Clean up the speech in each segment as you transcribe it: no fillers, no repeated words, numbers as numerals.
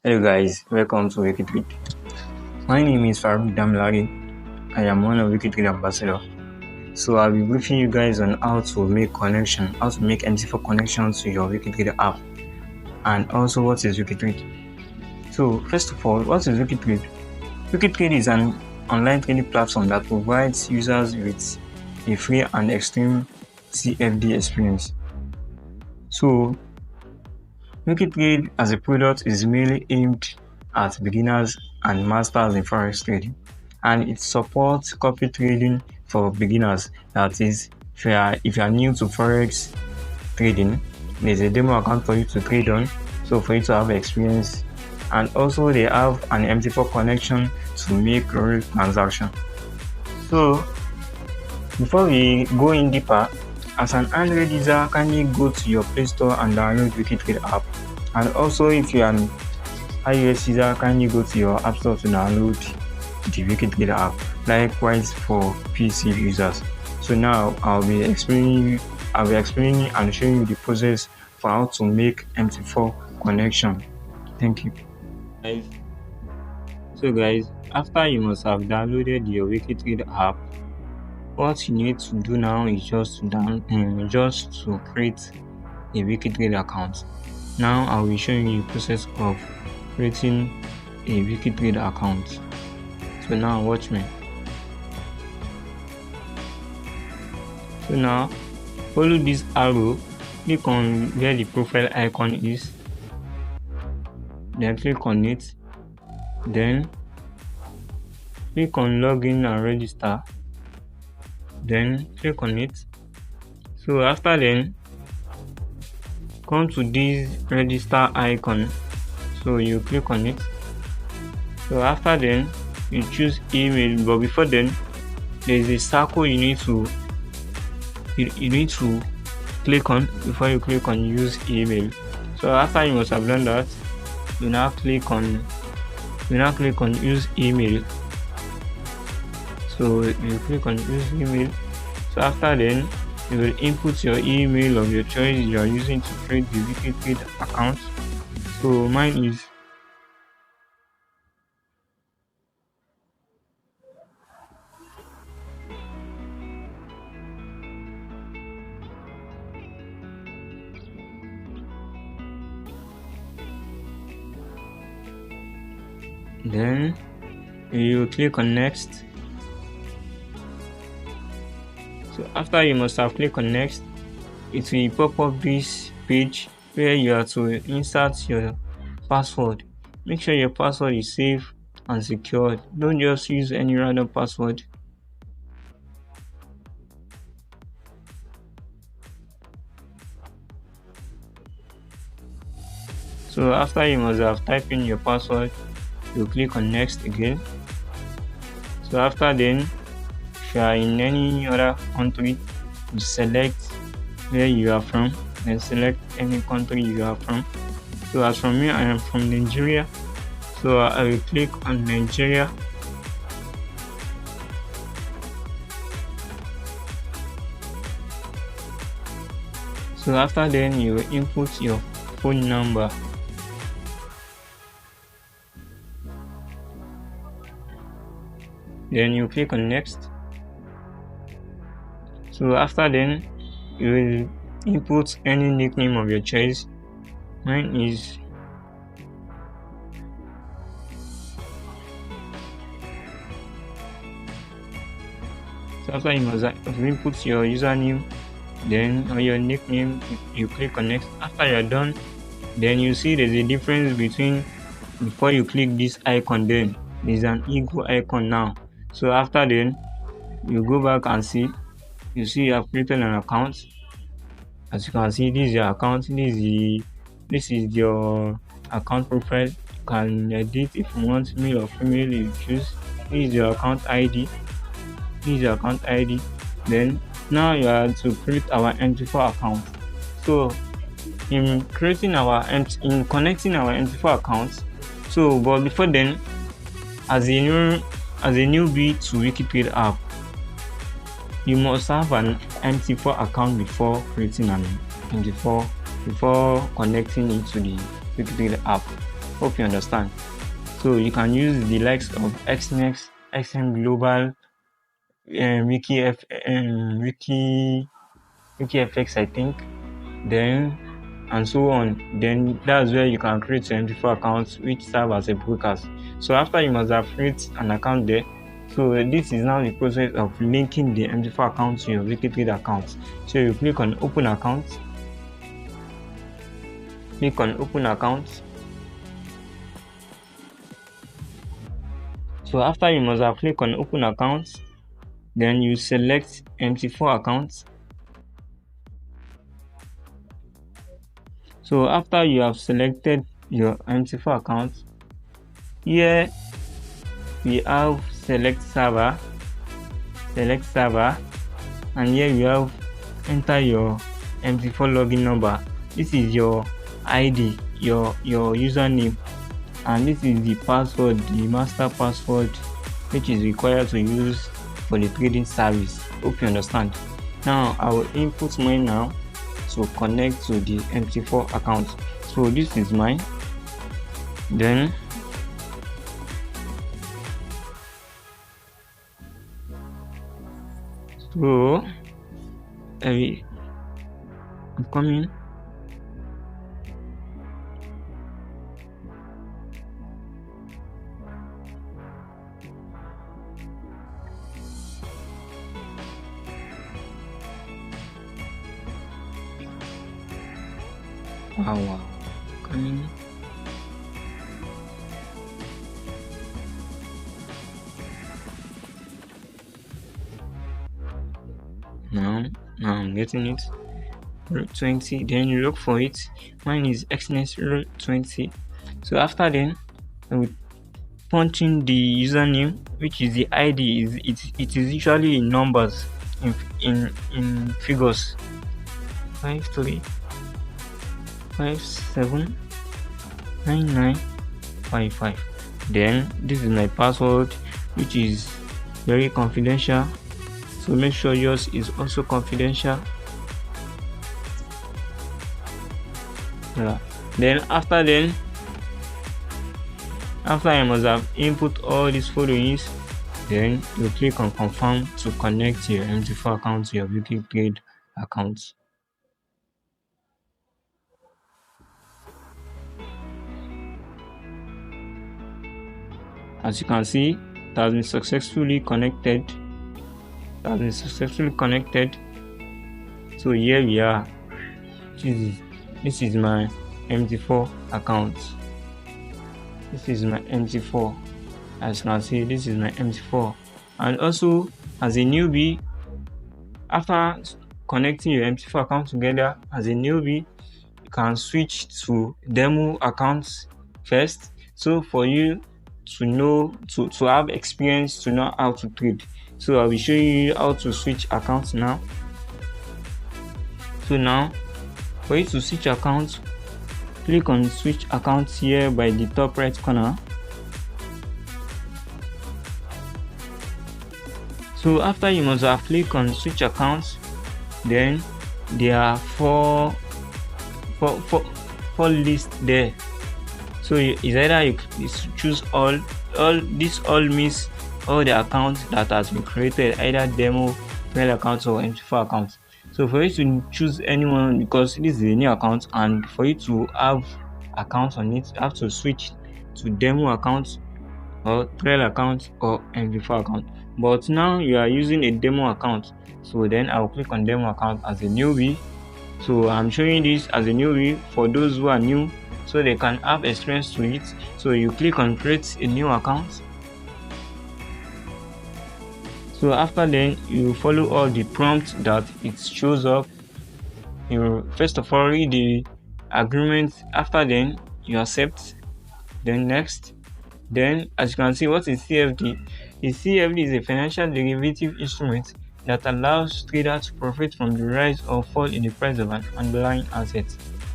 Hello guys, welcome to WikiTrade. My name is Farouk Damlari. I am one of WikiTrade Ambassador. So I'll be briefing you guys on how to make MT4 connection to your WikiTrade app, and also what is WikiTrade. So first of all, what is WikiTrade? WikiTrade is an online trading platform that provides users with a free and extreme CFD experience. So WikiTrade as a product is mainly aimed at beginners and masters in Forex trading, and it supports copy trading for beginners. That is, if you are new to Forex trading, there's a demo account for you to trade on, so for you to have experience. And also they have an MT4 connection to make real transaction. So before we go in deeper, as an Android user, kindly go to your Play Store and download WikiTrade app. And also if you are an iOS user, kindly go to your App Store to download the WikiTrade app. Likewise for PC users. So now I'll be explaining and showing you the process for how to make MT4 connection. Thank you. So guys, after you must have downloaded your WikiTrade app, what you need to do now is just to create a WikiTrade account. Now I will show you the process of creating a WikiTrade account. So now watch me. So now follow this arrow, click on where the profile icon is, then click on it, then click on login and register, then click on it. So after then, come to this register icon, so you click on it. So after then, you choose email, but before then there is a circle you need to click on before you click on use email. So after you must have done that, you now click on use email. So you click on use email. So after then, you will input your email of your choice you are using to create the WikiTrade account. So mine is then you click on next. So after you must have clicked on next, it will pop up this page where you have to insert your password. Make sure your password is safe and secured. Don't just use any random password. So after you must have typed in your password, you click on next again. So after then, if you are in any other country, you select where you are from and select any country you are from. So as for me, I am from Nigeria, so I will click on Nigeria. So after then, you will input your phone number. Then you click on next. So after then, you will input any nickname of your choice. Mine is so after you must input your username, then or your nickname, you click on next. After you're done, then you see there's a difference between before you click this icon, then there's an equal icon now. So after then, you go back and see, you see you have created an account. As you can see, this is your account. This is your account profile. You can edit if you want male or female, you choose. This is your account ID. Then now you are to create our MT4 account. So in connecting our MT4 account, but before then, as a newbie to WikiTrade app, you must have an MT4 account before creating an MT4, before connecting it to the WikiTrade app. Hope you understand. So you can use the likes of XNext, XM Global, WikiFX, I think, then and so on. Then that's where you can create your MT4 accounts which serve as a broadcast. So after you must have created an account there. So this is now the process of linking the MT4 account to your WikiTrade account. So you click on open account. Click on open account. So after you must have clicked on open account, then you select MT4 account. So after you have selected your MT4 account, here we have select server, and here we have enter your MT4 login number. This is your ID, your username, and this is the password, the master password, which is required to use for the trading service. Hope you understand. Now I will input mine now to connect to the MT4 account. So this is mine. Then so I'm coming. Wow, coming. Now I'm getting it. Route 20. Then you look for it. Mine is XNext Route 20. So after then, I will punch in the username, which is the ID. It is usually in numbers, in figures. 53579955. Then this is my password, which is very confidential, so make sure yours is also confidential. Then after I must have input all these followings, then you click on confirm to connect your MT4 account to your WikiTrade account. As you can see, it has been successfully connected. So here we are. This is my MT4 account. This is my MT4. As you can see, this is my MT4. And also, as a newbie, after connecting your MT4 account together, as a newbie, you can switch to demo accounts first. So for you to know, to have experience, to know how to trade. So I will show you how to switch accounts now. So now, for you to switch accounts, click on switch accounts here by the top right corner. So after you must have clicked on switch accounts, then there are four lists there. So it's either you choose all. This all means all the accounts that has been created, either demo, trial accounts or MT4 accounts. So for you to choose anyone, because this is a new account, and for you to have accounts on it, you have to switch to demo accounts or trial account or MT4 account. But now you are using a demo account, so then I will click on demo account as a newbie. So I'm showing this as a newbie for those who are new, so they can have experience to it. So you click on create a new account. So after then, you follow all the prompts that it shows up. You first of all read the agreement. After then, you accept. Then next. Then as you can see, what is CFD? The CFD is a financial derivative instrument that allows traders to profit from the rise or fall in the price of an underlying asset.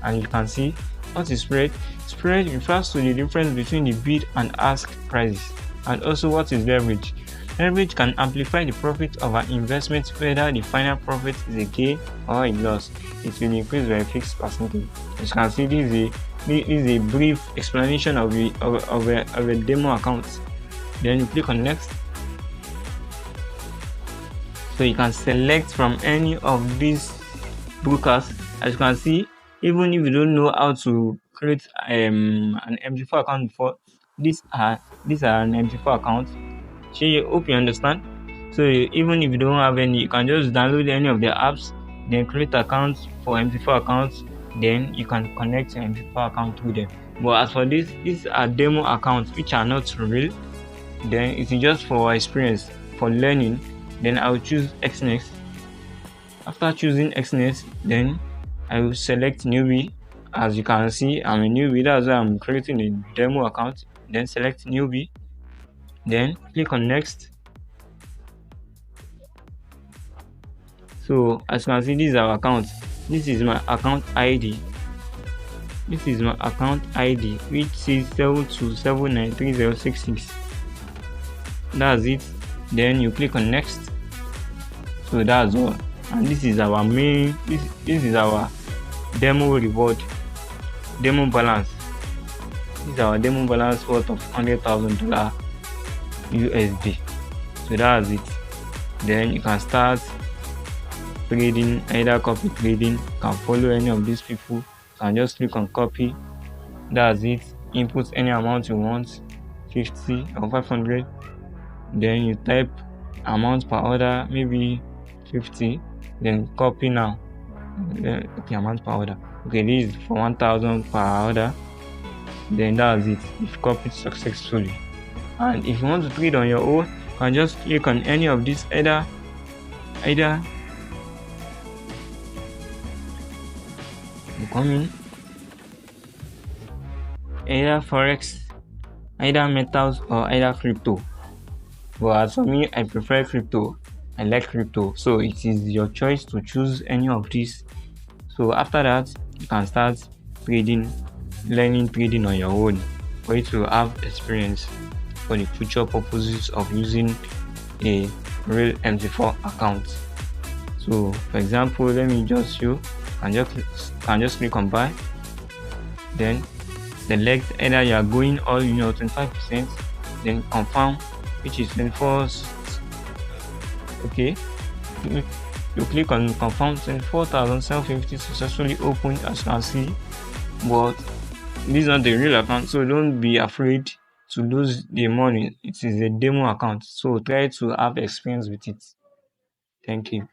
And you can see what is spread. Spread refers to the difference between the bid and ask prices. And also what is leverage. Leverage can amplify the profit of an investment, whether the final profit is a gain or a loss. It will increase by a fixed percentage. As you can see, this is This is a brief explanation of a demo account. Then you click on next. So you can select from any of these brokers. As you can see, even if you don't know how to create an MT4 account before, these are an MT4 account. So I hope you understand. So even if you don't have any, you can just download any of the apps, then create accounts for MT4 accounts, then you can connect your MT4 account through them. But as for this, these are demo accounts which are not real. Then it's just for experience, for learning. Then I will choose XNext. After choosing XNext, then I will select newbie. As you can see, I'm a newbie. That's why I'm creating a demo account. Then select newbie. Then click on next. So as you can see, this is our account. This is my account ID. This is my account ID, which is 727930066. That's it. Then you click on next. So that's all. And this is our main. This is our demo reward, demo balance. This is our demo balance worth of $100,000 USD. So that's it. Then you can start trading, either copy trading. You can follow any of these people. You can just click on copy. That's it. Input any amount you want, 50 or 500. Then you type amount per order, maybe 50. Then copy now. Okay, amount per order. Okay, this is for 1,000 per order. Then that's it. You've copied successfully. And if you want to trade on your own, you can just click on any of these either you come in, either Forex, either metals, or either crypto. But as for me, I prefer crypto. I like crypto, so it is your choice to choose any of these. So after that, you can start trading, learning trading on your own for you to have experience for the future purposes of using a real MT4 account. So for example, let me just show. Can just click on buy, then select either you are going all 25%, then confirm, which is 24. Okay, you click on confirm. 24,750 successfully opened, as you can see. But this is not the real account, so don't be afraid to lose the money. It is a demo account, so try to have experience with it. Thank you.